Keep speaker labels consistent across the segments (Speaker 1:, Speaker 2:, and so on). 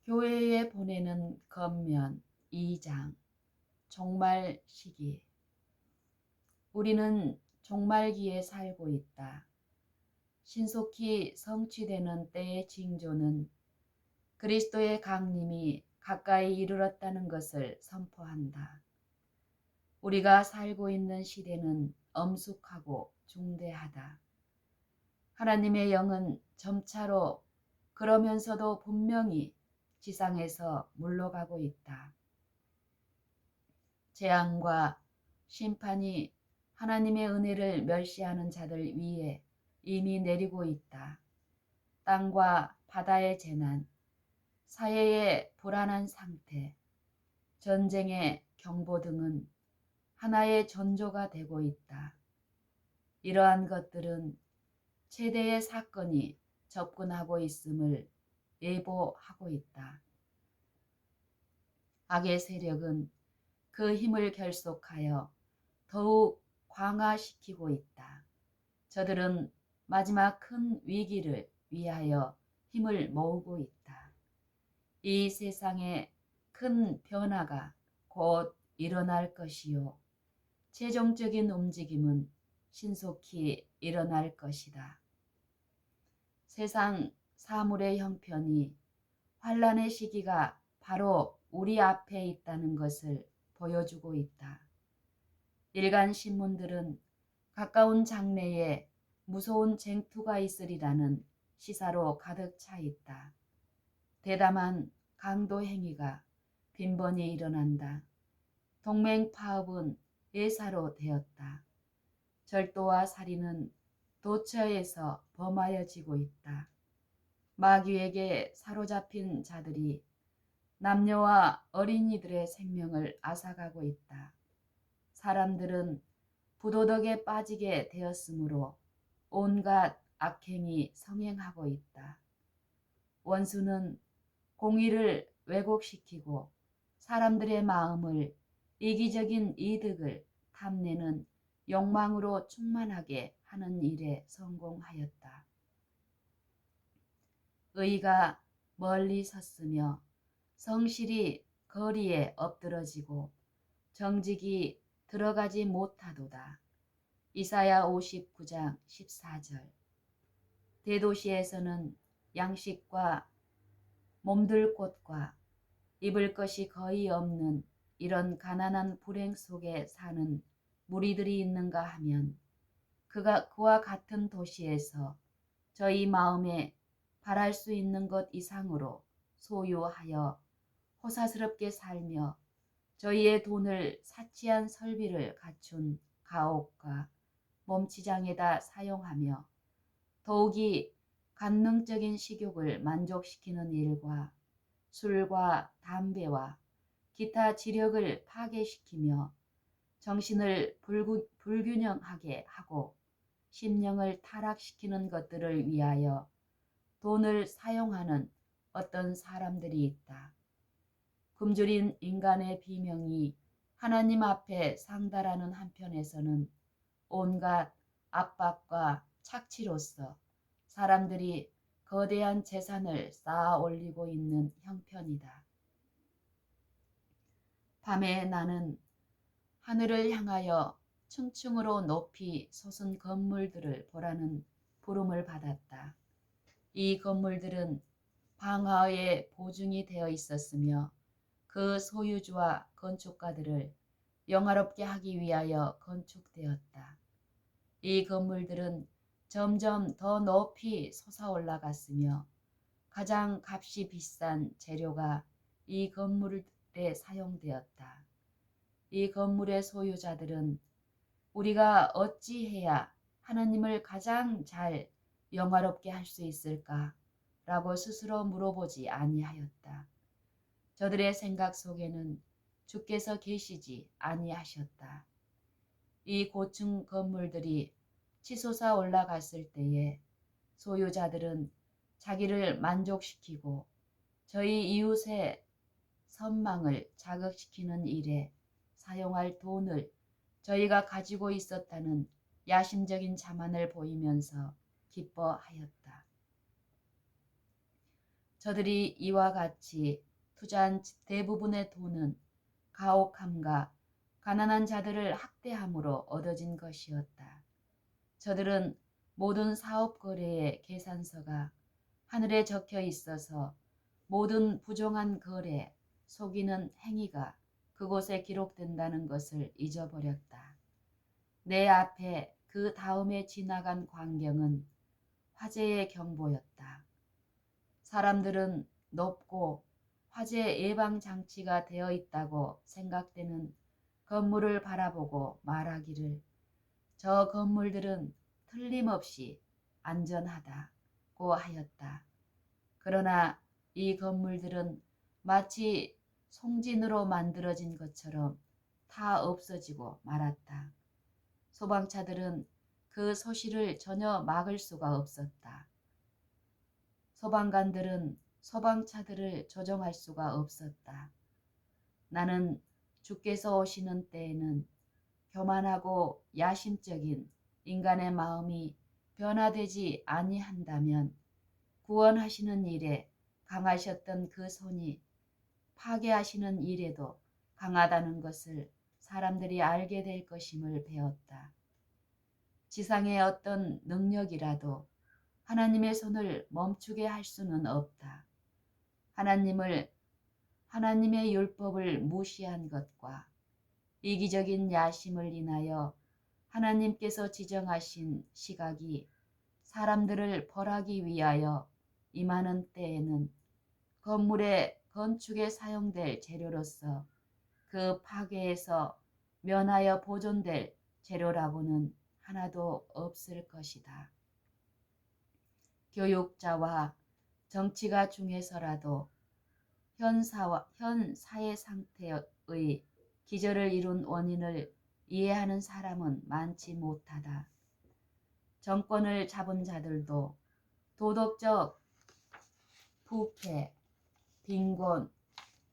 Speaker 1: 교회에 보내는 겉면 2장 종말 시기. 우리는 종말기에 살고 있다. 신속히 성취되는 때의 징조는 그리스도의 강림이 가까이 이르렀다는 것을 선포한다. 우리가 살고 있는 시대는 엄숙하고 중대하다. 하나님의 영은 점차로 그러면서도 분명히 지상에서 물러가고 있다. 재앙과 심판이 하나님의 은혜를 멸시하는 자들 위에 이미 내리고 있다. 땅과 바다의 재난, 사회의 불안한 상태, 전쟁의 경보 등은 하나의 전조가 되고 있다. 이러한 것들은 최대의 사건이 접근하고 있음을 예보하고 있다. 악의 세력은 그 힘을 결속하여 더욱 강화시키고 있다. 저들은 마지막 큰 위기를 위하여 힘을 모으고 있다. 이 세상에 큰 변화가 곧 일어날 것이요. 최종적인 움직임은 신속히 일어날 것이다. 세상 사물의 형편이 환란의 시기가 바로 우리 앞에 있다는 것을 보여주고 있다. 일간 신문들은 가까운 장래에 무서운 쟁투가 있으리라는 시사로 가득 차 있다. 대담한 강도 행위가 빈번히 일어난다. 동맹 파업은 예사로 되었다. 절도와 살인은 도처에서 범하여지고 있다. 마귀에게 사로잡힌 자들이 남녀와 어린이들의 생명을 앗아가고 있다. 사람들은 부도덕에 빠지게 되었으므로 온갖 악행이 성행하고 있다. 원수는 공의를 왜곡시키고 사람들의 마음을 이기적인 이득을 탐내는 욕망으로 충만하게 하는 일에 성공하였다. 의가 멀리 섰으며 성실이 거리에 엎드러지고 정직이 들어가지 못하도다. 이사야 59장 14절. 대도시에서는 양식과 몸둘 곳과 입을 것이 거의 없는 이런 가난한 불행 속에 사는 무리들이 있는가 하면 그와 같은 도시에서 저희 마음에 바랄 수 있는 것 이상으로 소유하여 호사스럽게 살며 저희의 돈을 사치한 설비를 갖춘 가옥과 몸치장에다 사용하며 더욱이 관능적인 식욕을 만족시키는 일과 술과 담배와 기타 지력을 파괴시키며 정신을 불균형하게 하고 심령을 타락시키는 것들을 위하여 돈을 사용하는 어떤 사람들이 있다. 굶주린 인간의 비명이 하나님 앞에 상달하는 한편에서는 온갖 압박과 착취로서 사람들이 거대한 재산을 쌓아 올리고 있는 형편이다. 밤에 나는 하늘을 향하여 층층으로 높이 솟은 건물들을 보라는 부름을 받았다. 이 건물들은 방화의 보증이 되어 있었으며 그 소유주와 건축가들을 영화롭게 하기 위하여 건축되었다. 이 건물들은 점점 더 높이 솟아올라갔으며 가장 값이 비싼 재료가 이 건물에 사용되었다. 이 건물의 소유자들은 우리가 어찌해야 하나님을 가장 잘 영화롭게 할 수 있을까? 라고 스스로 물어보지 아니하였다. 저들의 생각 속에는 주께서 계시지 아니하셨다. 이 고층 건물들이 치솟아 올라갔을 때에 소유자들은 자기를 만족시키고 저희 이웃의 선망을 자극시키는 일에 사용할 돈을 저희가 가지고 있었다는 야심적인 자만을 보이면서 기뻐하였다. 저들이 이와 같이 투자한 대부분의 돈은 가혹함과 가난한 자들을 학대함으로 얻어진 것이었다. 저들은 모든 사업 거래의 계산서가 하늘에 적혀 있어서 모든 부정한 거래, 속이는 행위가 그곳에 기록된다는 것을 잊어버렸다. 내 앞에 그 다음에 지나간 광경은 화재의 경보였다. 사람들은 높고 화재 예방 장치가 되어 있다고 생각되는 건물을 바라보고 말하기를 저 건물들은 틀림없이 안전하다고 하였다. 그러나 이 건물들은 마치 송진으로 만들어진 것처럼 다 없어지고 말았다. 소방차들은 그 소실을 전혀 막을 수가 없었다. 소방관들은 소방차들을 조종할 수가 없었다. 나는 주께서 오시는 때에는 교만하고 야심적인 인간의 마음이 변화되지 아니한다면 구원하시는 일에 강하셨던 그 손이 파괴하시는 일에도 강하다는 것을 사람들이 알게 될 것임을 배웠다. 지상의 어떤 능력이라도 하나님의 손을 멈추게 할 수는 없다. 하나님의 율법을 무시한 것과 이기적인 야심을 인하여 하나님께서 지정하신 시각이 사람들을 벌하기 위하여 임하는 때에는 건물의 건축에 사용될 재료로서 그 파괴에서 면하여 보존될 재료라고는 하나도 없을 것이다. 교육자와 정치가 중에서라도 현 사회 상태의 기저를 이룬 원인을 이해하는 사람은 많지 못하다. 정권을 잡은 자들도 도덕적 부패, 빈곤,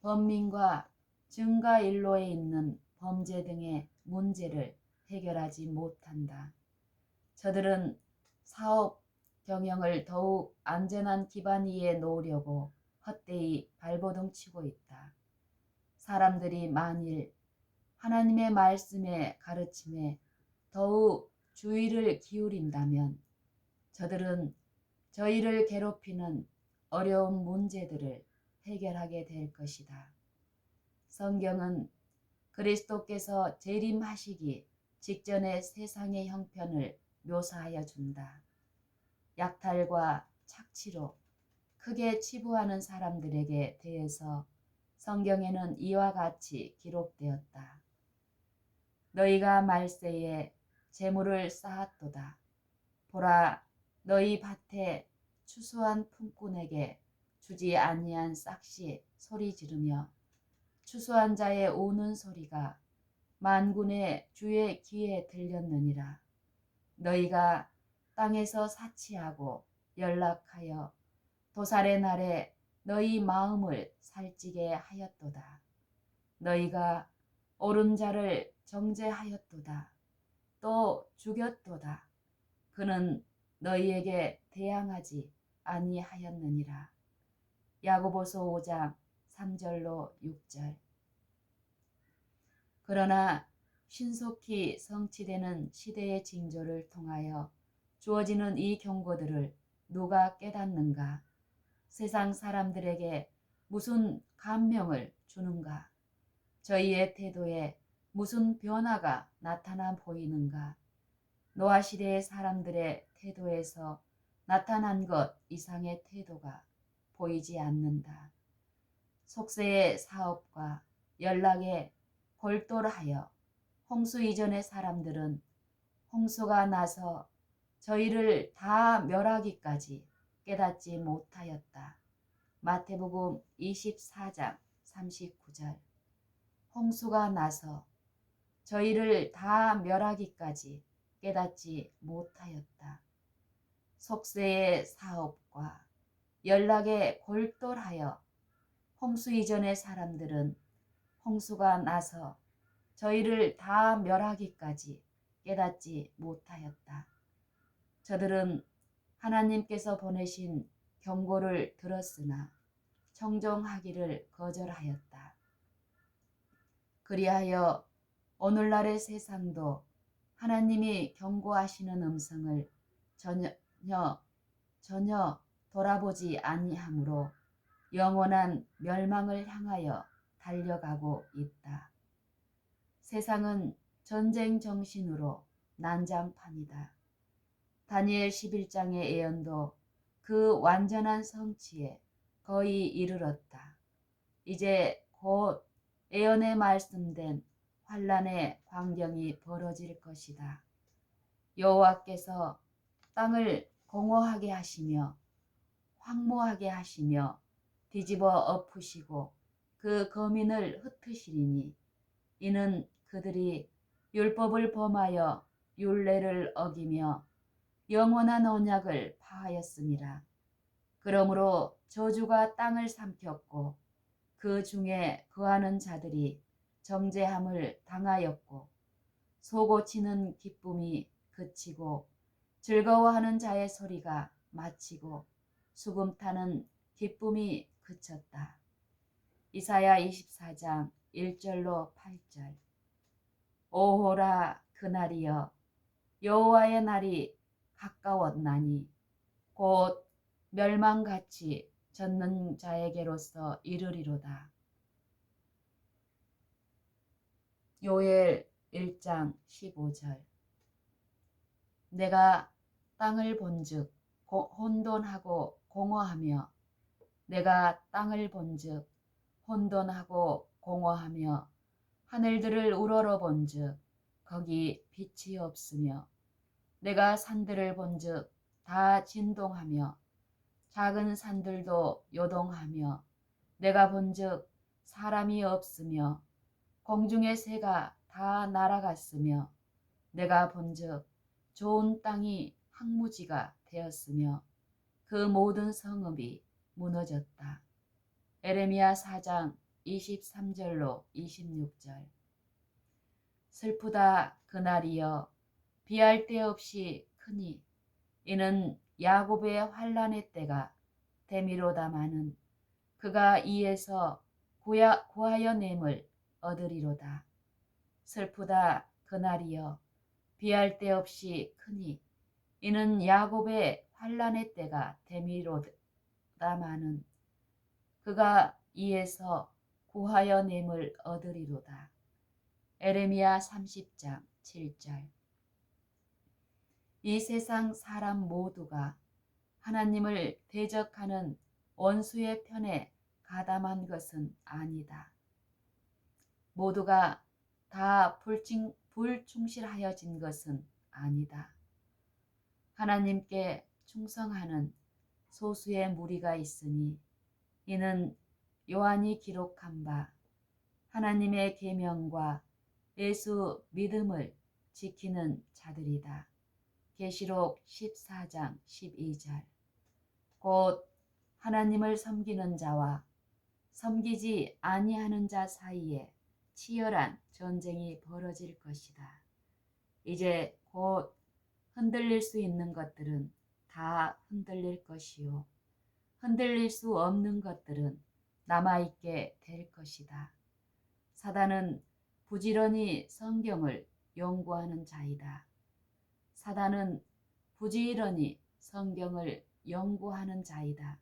Speaker 1: 범민과 증가일로에 있는 범죄 등의 문제를 해결하지 못한다. 저들은 사업 경영을 더욱 안전한 기반 위에 놓으려고 헛되이 발버둥 치고 있다. 사람들이 만일 하나님의 말씀의 가르침에 더욱 주의를 기울인다면 저들은 저희를 괴롭히는 어려운 문제들을 해결하게 될 것이다. 성경은 그리스도께서 재림하시기 직전의 세상의 형편을 묘사하여 준다. 약탈과 착취로 크게 치부하는 사람들에게 대해서 성경에는 이와 같이 기록되었다. 너희가 말세에 재물을 쌓았도다. 보라, 너희 밭에 추수한 품꾼에게 주지 아니한 싹시 소리 지르며 추수한 자의 우는 소리가 만군의 주의 귀에 들렸느니라. 너희가 땅에서 사치하고 연락하여 도살의 날에 너희 마음을 살찌게 하였도다. 너희가 옳은 자를 정죄하였도다. 또 죽였도다. 그는 너희에게 대항하지 아니하였느니라. 야고보서 5장 3절로 6절. 그러나 신속히 성취되는 시대의 징조를 통하여 주어지는 이 경고들을 누가 깨닫는가? 세상 사람들에게 무슨 감명을 주는가? 저희의 태도에 무슨 변화가 나타나 보이는가? 노아 시대의 사람들의 태도에서 나타난 것 이상의 태도가 보이지 않는다. 속세의 사업과 연락에 골똘하여 홍수 이전의 사람들은 홍수가 나서 저희를 다 멸하기까지 깨닫지 못하였다. 마태복음 24장 39절. 홍수가 나서 저희를 다 멸하기까지 깨닫지 못하였다. 속세의 사업과 연락에 골똘하여 홍수 이전의 사람들은 홍수가 나서 저희를 다 멸하기까지 깨닫지 못하였다. 저들은 하나님께서 보내신 경고를 들었으나 청종하기를 거절하였다. 그리하여 오늘날의 세상도 하나님이 경고하시는 음성을 전혀 돌아보지 아니하므로 영원한 멸망을 향하여 달려가고 있다. 세상은 전쟁 정신으로 난장판이다. 다니엘 11장의 예언도 그 완전한 성취에 거의 이르렀다. 이제 곧 예언에 말씀된 환란의 광경이 벌어질 것이다. 여호와께서 땅을 공허하게 하시며 황무하게 하시며 뒤집어 엎으시고 그 거민을 흩으시리니 이는 그들이 율법을 범하여 율례를 어기며 영원한 언약을 파하였음이라. 그러므로 저주가 땅을 삼켰고 그 중에 거하는 자들이 정죄함을 당하였고 소고치는 기쁨이 그치고 즐거워하는 자의 소리가 마치고 수금타는 기쁨이 그쳤다. 이사야 24장 1절로 8절. 오호라 그날이여 여호와의 날이 가까웠나니 곧 멸망같이 젖는 자에게로서 이르리로다. 요엘 1장 15절. 내가 땅을 본즉 혼돈하고 공허하며 내가 땅을 본즉 혼돈하고 공허하며 하늘들을 우러러 본즉 거기 빛이 없으며 내가 산들을 본즉 다 진동하며 작은 산들도 요동하며 내가 본즉 사람이 없으며 공중의 새가 다 날아갔으며 내가 본즉 좋은 땅이 황무지가 되었으며 그 모든 성읍이 무너졌다. 에레미야 4장 23절로 26절. 슬프다 그날이여 비할 데 없이 크니 이는 야곱의 환란의 때가 되미로다마는 그가 이에서 구하여 냄을 얻으리로다. 슬프다 그날이여 비할 데 없이 크니 이는 야곱의 환란의 때가 되미로다마는 그가 이에서 구하여 냄을 얻으리로다. 에레미야 30장 7절. 이 세상 사람 모두가 하나님을 대적하는 원수의 편에 가담한 것은 아니다. 모두가 다 불충실하여진 것은 아니다. 하나님께 충성하는 소수의 무리가 있으니 이는 요한이 기록한 바 하나님의 계명과 예수 믿음을 지키는 자들이다. 계시록 14장 12절. 곧 하나님을 섬기는 자와 섬기지 아니하는 자 사이에 치열한 전쟁이 벌어질 것이다. 이제 곧 흔들릴 수 있는 것들은 다 흔들릴 것이요 흔들릴 수 없는 것들은 남아있게 될 것이다. 사단은 부지런히 성경을 연구하는 자이다. 사단은 부지런히 성경을 연구하는 자이다.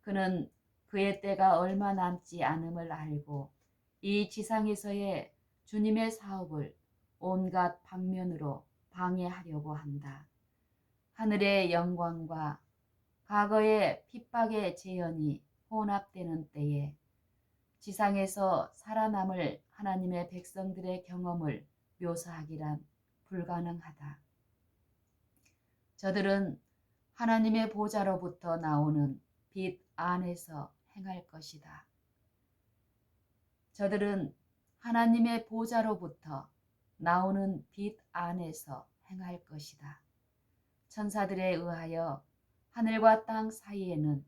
Speaker 1: 그는 그의 때가 얼마 남지 않음을 알고 이 지상에서의 주님의 사업을 온갖 방면으로 방해하려고 한다. 하늘의 영광과 과거의 핍박의 재현이 혼합되는 때에 지상에서 살아남을 하나님의 백성들의 경험을 묘사하기란 불가능하다. 저들은 하나님의 보좌로부터 나오는 빛 안에서 행할 것이다. 저들은 하나님의 보좌로부터 나오는 빛 안에서 행할 것이다. 천사들에 의하여 하늘과 땅 사이에는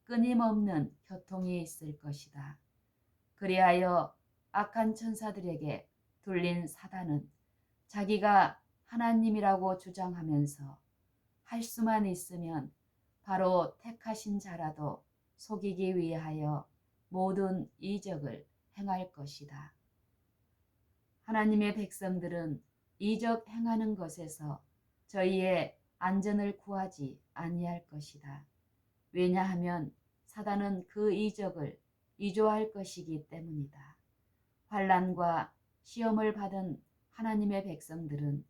Speaker 1: 끊임없는 교통이 있을 것이다. 그리하여 악한 천사들에게 둘린 사단은 자기가 하나님이라고 주장하면서 할 수만 있으면 바로 택하신 자라도 속이기 위하여 모든 이적을 행할 것이다. 하나님의 백성들은 이적 행하는 것에서 저희의 안전을 구하지 아니할 것이다. 왜냐하면 사단은 그 이적을 이조할 것이기 때문이다. 환난과 시험을 받은 하나님의 백성들은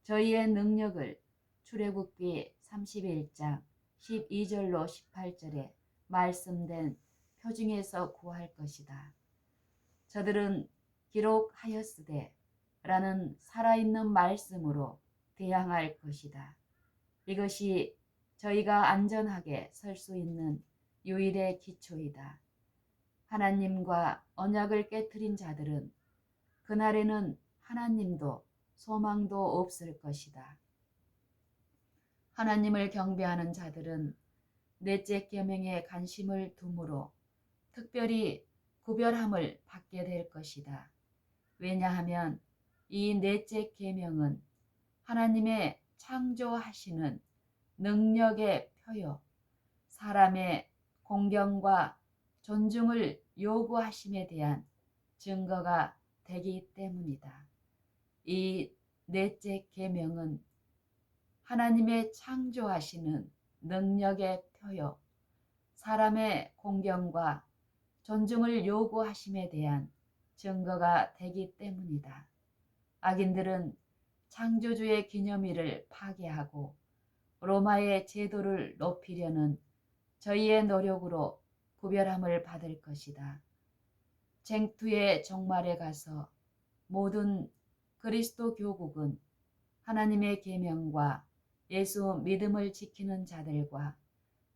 Speaker 1: 저희의 능력을 출애굽기 31장 12절로 18절에 말씀된 표징에서 구할 것이다. 저들은 기록하였으되 라는 살아있는 말씀으로 대항할 것이다. 이것이 저희가 안전하게 설 수 있는 유일의 기초이다. 하나님과 언약을 깨트린 자들은 그날에는 하나님도 소망도 없을 것이다. 하나님을 경배하는 자들은 넷째 계명에 관심을 두므로 특별히 구별함을 받게 될 것이다. 왜냐하면 이 넷째 계명은 하나님의 창조하시는 능력의 표요, 사람의 공경과 존중을 요구하심에 대한 증거가 되기 때문이다. 이 넷째 계명은 하나님의 창조하시는 능력의 표요, 사람의 공경과 존중을 요구하심에 대한 증거가 되기 때문이다. 악인들은 창조주의 기념일을 파괴하고 로마의 제도를 높이려는 저희의 노력으로 구별함을 받을 것이다. 쟁투의 종말에 가서 모든 그리스도 교국은 하나님의 계명과 예수 믿음을 지키는 자들과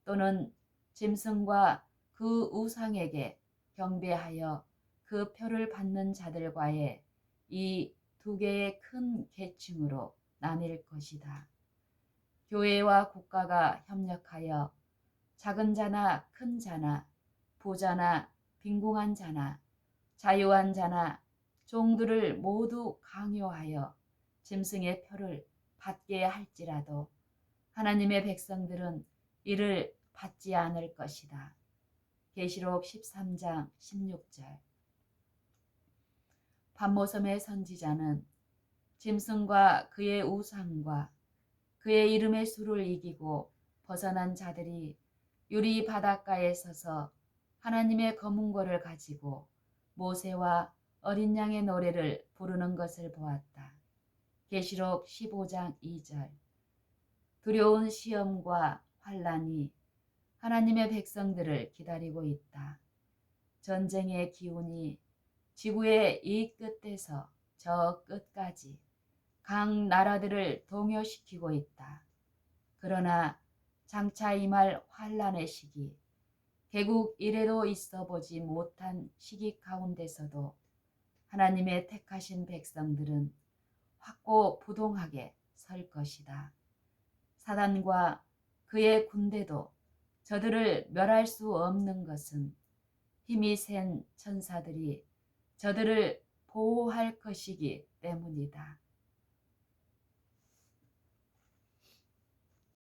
Speaker 1: 또는 짐승과 그 우상에게 경배하여 그 표를 받는 자들과의 이 두 개의 큰 계층으로 나뉠 것이다. 교회와 국가가 협력하여 작은 자나 큰 자나 부자나 빈궁한 자나 자유한 자나 종들을 모두 강요하여 짐승의 표를 받게 할지라도 하나님의 백성들은 이를 받지 않을 것이다. 계시록 13장 16절. 반모섬의 선지자는 짐승과 그의 우상과 그의 이름의 수를 이기고 벗어난 자들이 유리 바닷가에 서서 하나님의 검은고를 가지고 모세와 어린 양의 노래를 부르는 것을 보았다. 계시록 15장 2절. 두려운 시험과 환난이 하나님의 백성들을 기다리고 있다. 전쟁의 기운이 지구의 이 끝에서 저 끝까지 각 나라들을 동요시키고 있다. 그러나 장차 임할 환난의 시기, 개국 이래로 있어 보지 못한 시기 가운데서도 하나님의 택하신 백성들은 확고부동하게 설 것이다. 사단과 그의 군대도 저들을 멸할 수 없는 것은 힘이 센 천사들이 저들을 보호할 것이기 때문이다.